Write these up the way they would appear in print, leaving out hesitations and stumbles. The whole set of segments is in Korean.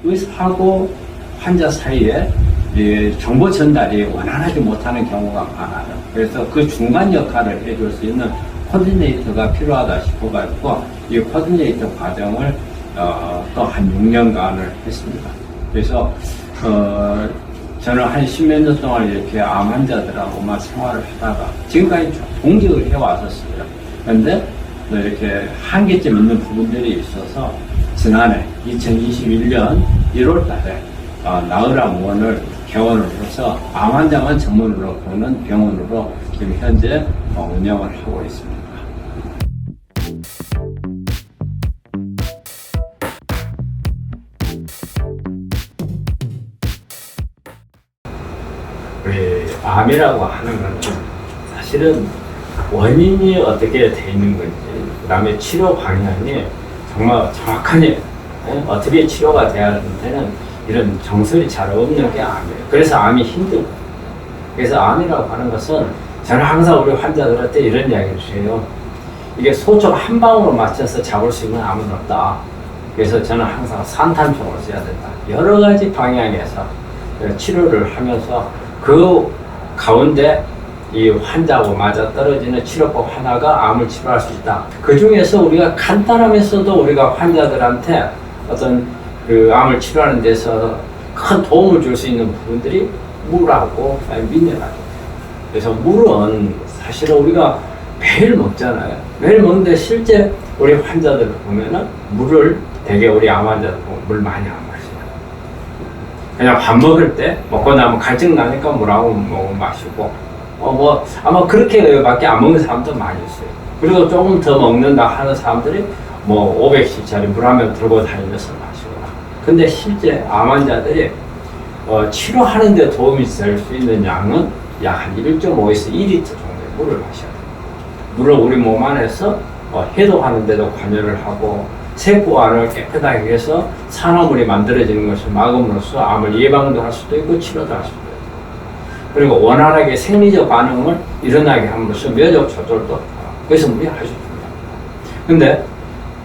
의사하고 환자 사이에 정보 전달이 원활하지 못하는 경우가 많아요. 그래서 그 중간 역할을 해줄 수 있는 코디네이터가 필요하다 싶어가지고 이 코디네이터 과정을 또 한 6년간을 했습니다. 그래서 저는 한 10몇 년 동안 이렇게 암 환자들하고만 생활을 하다가 지금까지 공직을 해왔었어요. 그런데 이렇게 한계점 있는 부분들이 있어서 지난해 2021년 1월 달에 나으암원을 개원을 해서 암 환자만 전문으로 보는 병원으로 지금 현재 운영을 하고 있습니다. 우리 암이라고 하는 건 사실은 원인이 어떻게 돼 있는 건지, 그 다음에 치료 방향이 정말 정확하게 어떻게 치료가 돼야 하는데는 이런 정설이 잘 없는 게 암이에요. 그래서 암이 힘들고, 그래서 암이라고 하는 것은 저는 항상 우리 환자들한테 이런 이야기를 해요. 이게 소총 한 방으로 맞춰서 잡을 수 있는 암은 없다. 그래서 저는 항상 산탄총을 써야 된다. 여러 가지 방향에서 치료를 하면서 그 가운데 이 환자하고 맞아 떨어지는 치료법 하나가 암을 치료할 수 있다. 그 중에서 우리가 간단하면서도 우리가 환자들한테 어떤 그 암을 치료하는 데서 큰 도움을 줄 수 있는 부분들이 물하고 미네랄. 그래서 물은 사실은 우리가 매일 먹잖아요. 매일 먹는데 실제 우리 환자들 보면은 물을 되게 우리 암 환자들 보면 물 많이 안 마셔요. 그냥 밥 먹을 때 먹고 나면 갈증 나니까 물하고 마시고 아마 그렇게밖에 안 먹는 사람도 많이 있어요. 그리고 조금 더 먹는다 하는 사람들이 500cc짜리 물 한 병 들고 다니면서 마시거나. 근데 실제 암 환자들이 치료하는 데 도움이 될 수 있는 양은 약 한 1.5에서 2리터 정도의 물을 마셔야 돼요. 물을 우리 몸 안에서 해독하는 데도 관여를 하고 세포 안을 깨끗하게 해서 산화물이 만들어지는 것을 막음으로써 암을 예방도 할 수도 있고 치료도 할 수도 있고, 그리고 원활하게 생리적 반응을 일어나게 함으로써 면역 조절도, 그래서 물이 아주 중요합니다. 근데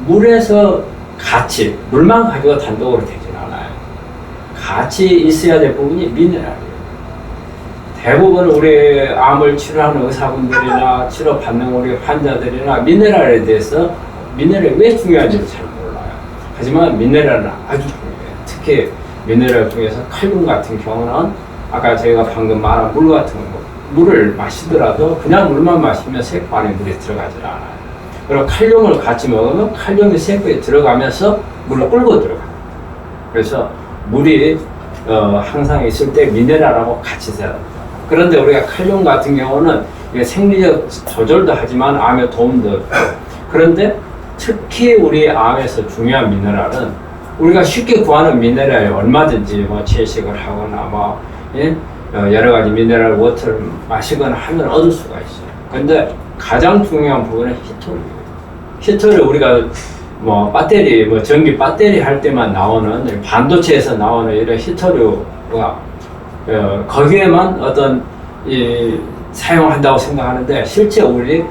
물에서 같이, 물만 가지고 단독으로 되진 않아요. 같이 있어야 될 부분이 미네랄이에요. 대부분 우리 암을 치료하는 의사분들이나 치료받는 우리 환자들이나 미네랄에 대해서 미네랄이 왜 중요한지를 잘 몰라요. 하지만 미네랄은 아주 중요해요. 특히 미네랄 중에서 칼륨 같은 경우는 아까 제가 방금 말한 물 같은 거, 물을 마시더라도 그냥 물만 마시면 세포 안에 물이 들어가질 않아요. 그리고 칼륨을 같이 먹으면 칼륨이 세포에 들어가면서 물을 끌고 들어가요. 그래서 물이 항상 있을 때 미네랄하고 같이 있어야 됩니다. 그런데 우리가 칼륨 같은 경우는 생리적 조절도 하지만 암에 도움도 있고, 그런데 특히 우리 암에서 중요한 미네랄은 우리가 쉽게 구하는 미네랄이 얼마든지 채식을 하거나 여러 가지 미네랄 워터를 마시거나 하면 얻을 수가 있어요. 근데 가장 중요한 부분은 히토류예요. 히토류 우리가 배터리, 전기 배터리 할 때만 나오는 반도체에서 나오는 이런 히토류가 거기에만 사용한다고 생각하는데 실제 우리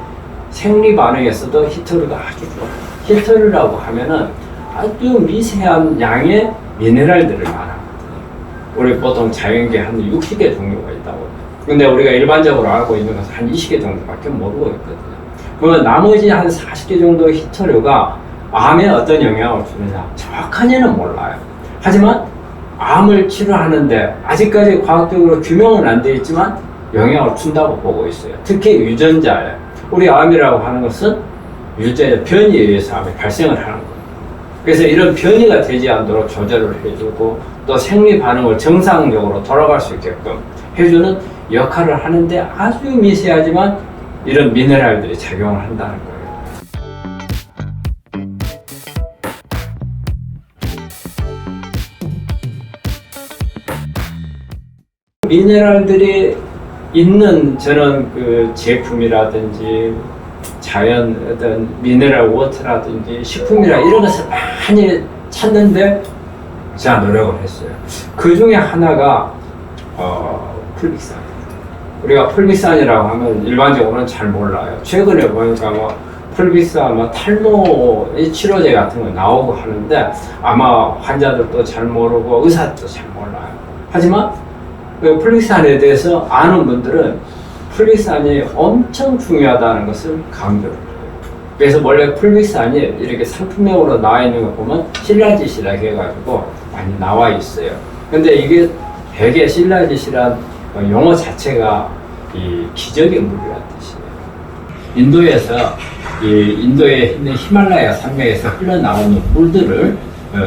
생리 반응에서도 히토류가 아주 좋아요. 히토류라고 하면은 아주 미세한 양의 미네랄들을 말하거든요. 우리 보통 자연계 한 60개 종류가 있다고. 근데 우리가 일반적으로 알고 있는 것은 한 20개 정도밖에 모르고 있거든요. 그러면 나머지 한 40개 정도의 히토류가 암에 어떤 영향을 주느냐 정확하게는 몰라요. 하지만 암을 치료하는데 아직까지 과학적으로 규명은 안 되어 있지만 영향을 준다고 보고 있어요. 특히 유전자에, 우리 암이라고 하는 것은 유전자 변이에 의해서 암이 발생을 하는 거예요. 그래서 이런 변이가 되지 않도록 조절을 해주고 또 생리 반응을 정상적으로 돌아갈 수 있게끔 해주는 역할을 하는데 아주 미세하지만 이런 미네랄들이 작용을 한다는 거예요. 미네랄들이 있는 저는 그 제품이라든지 자연 어떤 미네랄 워터라든지 식품이라 이런 것을 많이 찾는데 제가 노력을 했어요. 그 중에 하나가 풀비산. 우리가 풀비산이라고 하면 일반적으로는 잘 몰라요. 최근에 보니까 뭐 풀비산, 뭐 탈모 치료제 같은 거 나오고 하는데 아마 환자들도 잘 모르고 의사들도 잘 몰라요. 하지만 그 풀비산에 대해서 아는 분들은 풀비산이 엄청 중요하다는 것을 강조를 해요. 그래서 원래 풀비산이 이렇게 상품명으로 나와 있는 거 보면 실라짓이라고 해가지고 많이 나와 있어요. 근데 이게 되게 실라짓이란 용어 자체가 이 기적의 물이라는 뜻이에요. 인도에서 인도에 있는 히말라야 산맥에서 흘러나오는 물들을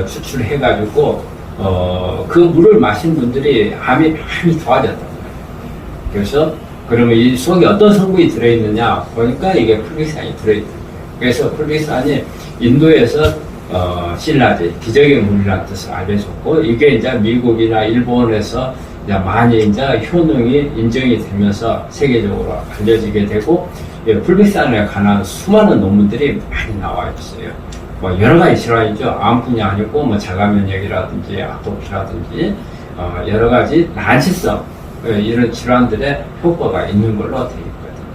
추출해가지고 그 물을 마신 분들이 암이 많이 좋아졌단 말이에요. 그래서 그러면 이 속에 어떤 성분이 들어있느냐 보니까 이게 풀비산이 들어있는 거예요. 그래서 풀비산이 인도에서 실라짓, 기적의 물이라는 뜻을 알려줬고, 이게 이제 미국이나 일본에서 이제 많이 이제 효능이 인정이 되면서 세계적으로 알려지게 되고, 풀비산에 관한 수많은 논문들이 많이 나와 있어요. 뭐 여러 가지 질환이죠. 암뿐이 아니고 뭐 자가면역이라든지 아토피라든지 여러 가지 난치성 이런 질환들의 효과가 있는 걸로 되어 있거든요.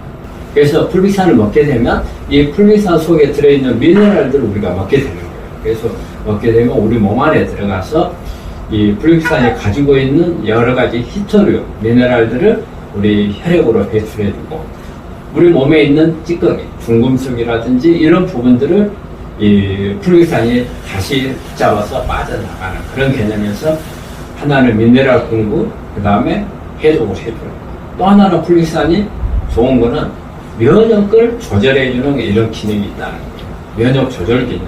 그래서 풀비산을 먹게 되면 이 풀비산 속에 들어있는 미네랄들을 우리가 먹게 되는 거예요. 그래서 먹게 되면 우리 몸 안에 들어가서 이 풀비산이 가지고 있는 여러 가지 희토류, 미네랄들을 우리 혈액으로 배출해주고, 우리 몸에 있는 찌꺼기, 중금속이라든지 이런 부분들을 이 풀비산이 다시 잡아서 빠져나가는 그런 개념에서, 하나는 미네랄 공급, 그 다음에 해독을 해줘요. 또 하나는 풀비산이 좋은 거는 면역을 조절해주는 이런 기능이 있다는 거예요. 면역 조절 기능.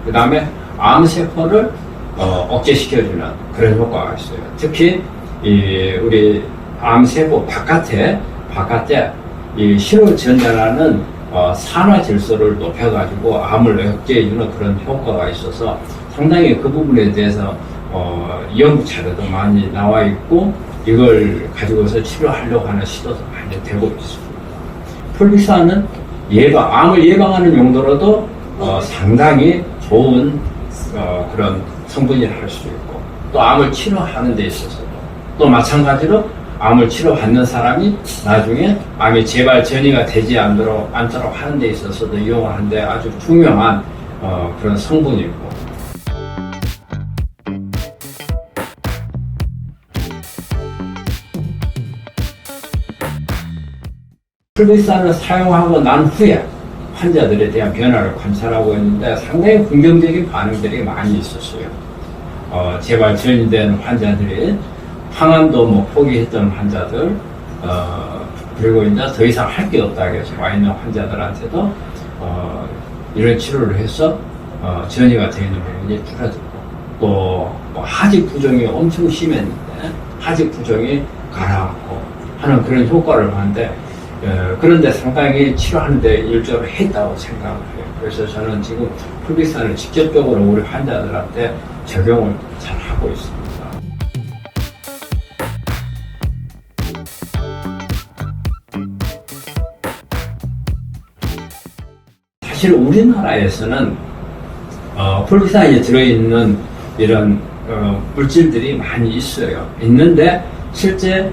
그 다음에 암세포를 억제시켜주는 그런 효과가 있어요. 특히 우리 암세포 바깥에 이 신호전달하는 산화질소를 높여가지고 암을 억제해주는 그런 효과가 있어서 상당히 그 부분에 대해서 연구 자료도 많이 나와 있고, 이걸 가지고서 치료하려고 하는 시도도 많이 되고 있습니다. 풀비산은 암을 예방하는 용도로도 상당히 좋은 그런 성분이라 할 수 있고, 또 암을 치료하는 데 있어서도, 또 마찬가지로 암을 치료받는 사람이 나중에 암이 재발 전이가 되지 않도록 하는 데 있어서도 이용하는 데 아주 중요한 그런 성분이고, 풀비산을 사용하고 난 후에 환자들에 대한 변화를 관찰하고 있는데 상당히 긍정적인 반응들이 많이 있었어요. 재발 전이 된 환자들이, 항암도 뭐 포기했던 환자들, 그리고 이제 더 이상 할 게 없다고 해서 와 있는 환자들한테도 이런 치료를 해서 전이가 되는 부분이 줄어들고, 또뭐 하직 부종이 엄청 심했는데 하직 부종이 가라앉고 하는 그런 효과를 봤는데, 그런데 상당히 치료하는데 일조를 했다고 생각을 해요. 그래서 저는 지금 풀비산을 직접적으로 우리 환자들한테 적용을 잘 하고 있습니다. 사실 우리나라에서는 풀비산이 들어있는 이런 물질들이 많이 있어요. 있는데 실제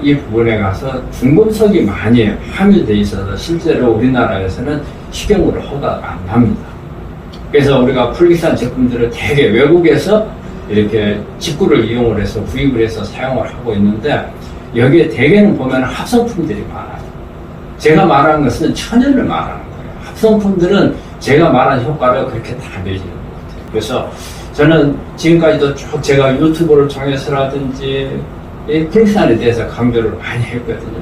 이 부분에 가서 중금속이 많이 함유되어 있어서 실제로 우리나라에서는 식용으로 허가가 안 납니다. 그래서 우리가 풀비산 제품들을 대개 외국에서 이렇게 직구를 이용을 해서 구입을 해서 사용을 하고 있는데, 여기에 대개는 보면 합성품들이 많아요. 제가 말하는 것은 천연을 말하는 거예요. 합성품들은 제가 말한 효과를 그렇게 다 내지는 것 같아요. 그래서 저는 지금까지도 쭉 제가 유튜브를 통해서라든지 이 풀비산에 대해서 강조를 많이 했거든요.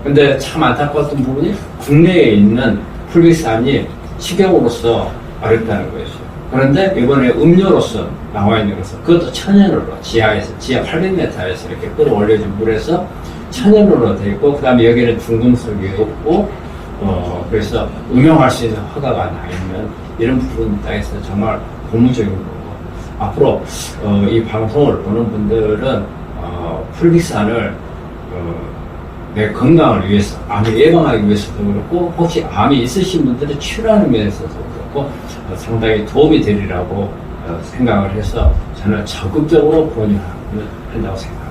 근데 참 안타까웠던 부분이 국내에 있는 풀비산이 식용으로서 어렵다는 거였어요. 그런데 이번에 음료로서 나와 있는 것은 그것도 천연으로 지하 800m에서 이렇게 끌어올려진 물에서 천연으로 되어 있고, 그 다음에 여기는 중금속이 없고, 그래서 음용할 수 있는 허가가 나 있는 이런 부분에 대해서 정말 고무적인 거고, 앞으로 이 방송을 보는 분들은 풀비산을 내 건강을 위해서, 암을 예방하기 위해서도 그렇고, 혹시 암이 있으신 분들은 치료하는 면에서도 그렇고, 상당히 도움이 되리라고 생각을 해서 저는 적극적으로 권유한다고 생각합니다.